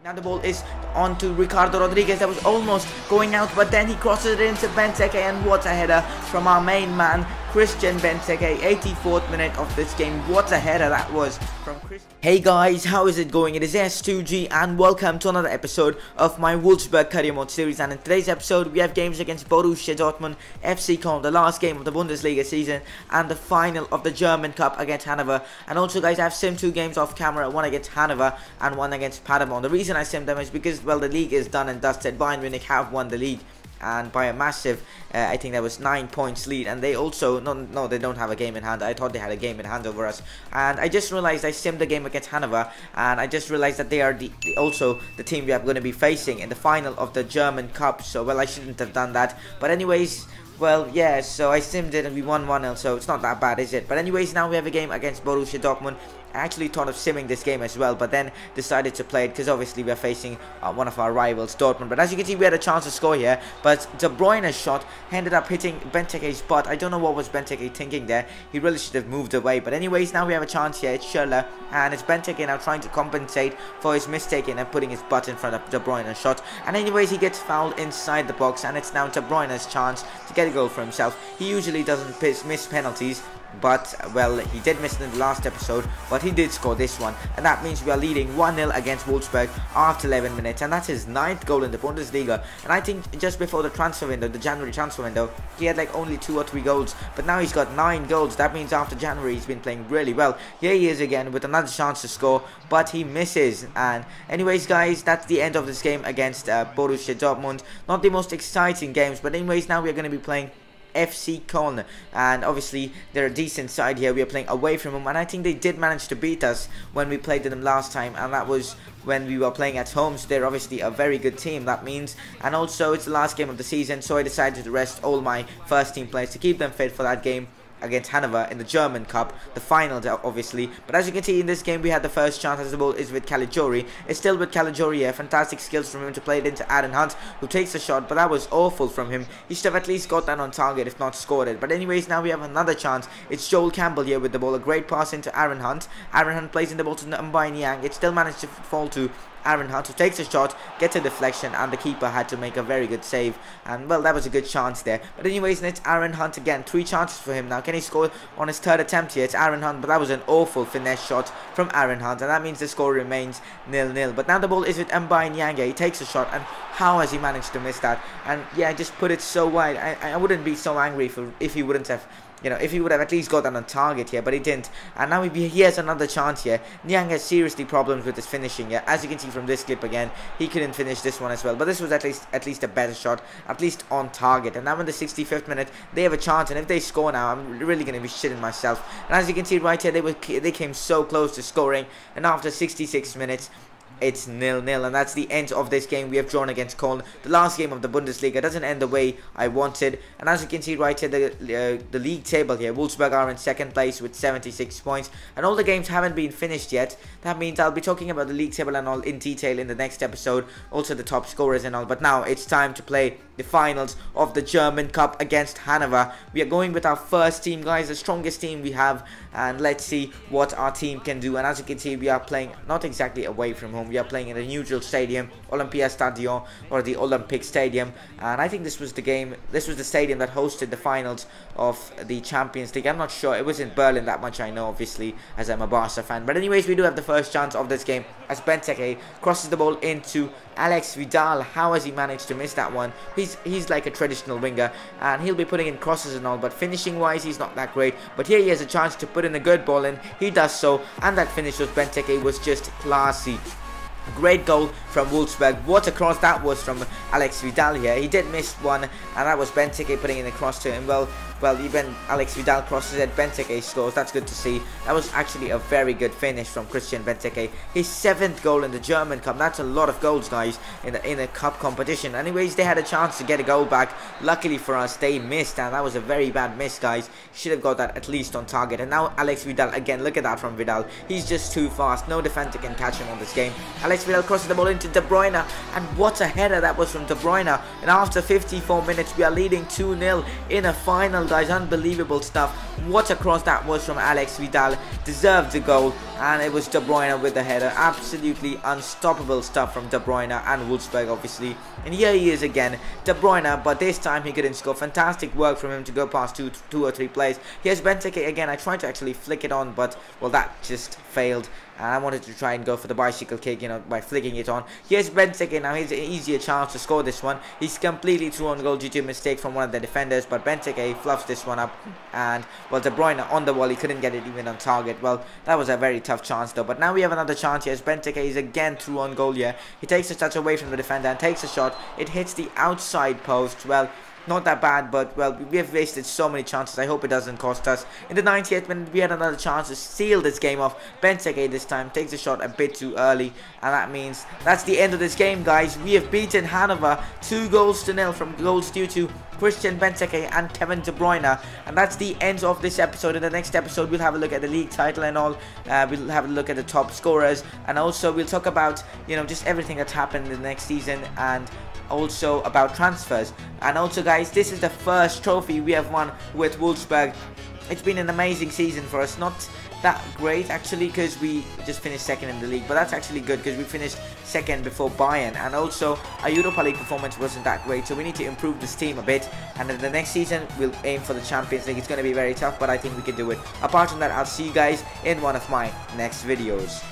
Now the ball is on to Ricardo Rodriguez. That was almost going out, but then he crosses it into Benteke, and what a header from our main man, Christian Benteke. 84th minute of this game. What a header that was from Christian. Hey guys, how is it going? It is S2G and welcome to another episode of my Wolfsburg career mode series. And in today's episode we have games against Borussia Dortmund, FC Köln, the last game of the Bundesliga season, and the final of the German Cup against Hanover. And also guys, I've simmed 2 games off camera, one against Hanover and one against Paderborn. The reason I simmed them is because, well, the league is done and dusted. Bayern Munich have won the league, and by a massive, I think that was 9 points lead, and they also, no, they don't have a game in hand. I thought they had a game in hand over us, and I just realized I simmed the game against Hanover, and I just realized that they are also the team we are going to be facing in the final of the German Cup. So, well, I shouldn't have done that, but anyways, well, yeah, so I simmed it and we won 1-0, so it's not that bad, is it? But anyways, now we have a game against Borussia Dortmund. I actually thought of simming this game as well, but then decided to play it because obviously we are facing one of our rivals, Dortmund. But as you can see, we had a chance to score here, but De Bruyne's shot ended up hitting Benteke's butt. I don't know what was Benteke thinking there. He really should have moved away. But anyways, now we have a chance here. It's Schürrle, and it's Benteke now trying to compensate for his mistake and putting his butt in front of De Bruyne's shot. And anyways, he gets fouled inside the box, and it's now De Bruyne's chance to get a goal for himself. He usually doesn't miss penalties, but, well, he did miss it in the last episode, but he did score this one, and that means we are leading 1-0 against Wolfsburg after 11 minutes, and that's his 9th goal in the Bundesliga. And I think just before the transfer window, the January transfer window, he had like only 2 or 3 goals, but now he's got 9 goals. That means after January he's been playing really well. Here he is again with another chance to score, but he misses. And anyways guys, that's the end of this game against Borussia Dortmund. Not the most exciting games, but anyways, now we are going to be playing FC Köln, and obviously they're a decent side here. We are playing away from them, and I think they did manage to beat us when we played them last time, and that was when we were playing at home. So they're obviously a very good team, that means. And also it's the last game of the season, so I decided to rest all my first team players to keep them fit for that game against Hanover in the German Cup, the finals obviously. But as you can see in this game, we had the first chance as the ball is with Caligiuri. It's still with Caligiuri here. Fantastic skills from him to play it into Aaron Hunt, who takes a shot, but that was awful from him. He should have at least got that on target, if not scored it. But anyways, now we have another chance. It's Joel Campbell here with the ball. A great pass into Aaron Hunt. Aaron Hunt plays in the ball to Mbai Niang. It still managed to fall to Aaron Hunt, who takes a shot, gets a deflection, and the keeper had to make a very good save. And, well, that was a good chance there. But anyways, it's Aaron Hunt again. 3 chances for him now. Can he score on his 3rd attempt here? It's Aaron Hunt, but that was an awful finesse shot from Aaron Hunt, and that means the score remains 0-0. But now the ball is with Mbai Niang. He takes a shot, and how has he managed to miss that? And yeah, just put it so wide. I wouldn't be so angry if he wouldn't have, you know, if he would have at least got that on target here, but he didn't. And now he has another chance here. Niang has seriously problems with his finishing here. As you can see from this clip again, he couldn't finish this one as well. But this was at least a better shot, at least on target. And now in the 65th minute, they have a chance, and if they score now, I'm really going to be shitting myself. And as you can see right here, they came so close to scoring, and after 66 minutes, it's 0-0, and that's the end of this game. We have drawn against Köln. The last game of the Bundesliga doesn't end the way I wanted. And as you can see right here, the league table here, Wolfsburg are in 2nd place with 76 points, and all the games haven't been finished yet. That means I'll be talking about the league table and all in detail in the next episode, also the top scorers and all. But now it's time to play the finals of the German Cup against Hanover. We are going with our first team, guys, the strongest team we have, and let's see what our team can do. And as you can see, we are playing not exactly away from home. We are playing in a neutral stadium, Olympia Stadion, or the Olympic Stadium, and I think this was the stadium that hosted the finals of the Champions League. I'm not sure. It was in Berlin, that much I know, obviously, as I'm a Barca fan. But anyways, we do have the first chance of this game as Benteke crosses the ball into Alex Vidal. How has he managed to miss that one? He's like a traditional winger, and he'll be putting in crosses and all, but finishing wise he's not that great. But here he has a chance to put in a good ball, and he does so, and that finish with Benteke was just classy. Great goal from Wolfsburg. What a cross that was from Alex Vidal here. He did miss one, and that was Benteke putting in a cross to him. Well, even Alex Vidal crosses it, Benteke scores. That's good to see. That was actually a very good finish from Christian Benteke. His 7th goal in the German Cup. That's a lot of goals, guys, in a cup competition. Anyways, they had a chance to get a goal back. Luckily for us, they missed, and that was a very bad miss, guys. Should have got that at least on target. And now Alex Vidal again. Look at that from Vidal. He's just too fast. No defender can catch him on this game. Alex Vidal crosses the ball into De Bruyne, and what a header that was from De Bruyne. And after 54 minutes, we are leading 2-0 in a final, guys. Unbelievable stuff. What a cross that was from Alex Vidal. Deserved the goal. and it was De Bruyne with the header. Absolutely unstoppable stuff from De Bruyne and Wolfsburg, obviously. And here he is again, De Bruyne, but this time he couldn't score. Fantastic work from him to go past two or three players. Here's Benteke again. I tried to actually flick it on, but well, that just failed. And I wanted to try and go for the bicycle kick, you know, by flicking it on. Here's Benteke now. Here's an easier chance to score this one. He's completely through on goal due to a mistake from one of the defenders, but Benteke fluffs this one up. And well, De Bruyne on the wall, he couldn't get it even on target. Well, that was a very tough chance though. But now we have another chance here. Benteke is again through on goal here. He takes a touch away from the defender and takes a shot. It hits the outside post. Well, not that bad, but well, we have wasted so many chances. I hope it doesn't cost us. In the 90th minute, we had another chance to seal this game off. Benteke this time takes a shot a bit too early, and that means that's the end of this game, guys. We have beaten Hanover 2-0 from goals due to Christian Benteke and Kevin De Bruyne, and that's the end of this episode. In the next episode, we'll have a look at the league title and all. We'll have a look at the top scorers, and also we'll talk about, you know, just everything that's happened in the next season, and also about transfers. And also, guys, this is the first trophy we have won with Wolfsburg. It's been an amazing season for us. Not that great actually, because we just finished second in the league, but that's actually good because we finished second before Bayern. And also our Europa League performance wasn't that great, so we need to improve this team a bit, and in the next season we'll aim for the Champions League. It's going to be very tough, but I think we can do it. Apart from that, I'll see you guys in one of my next videos.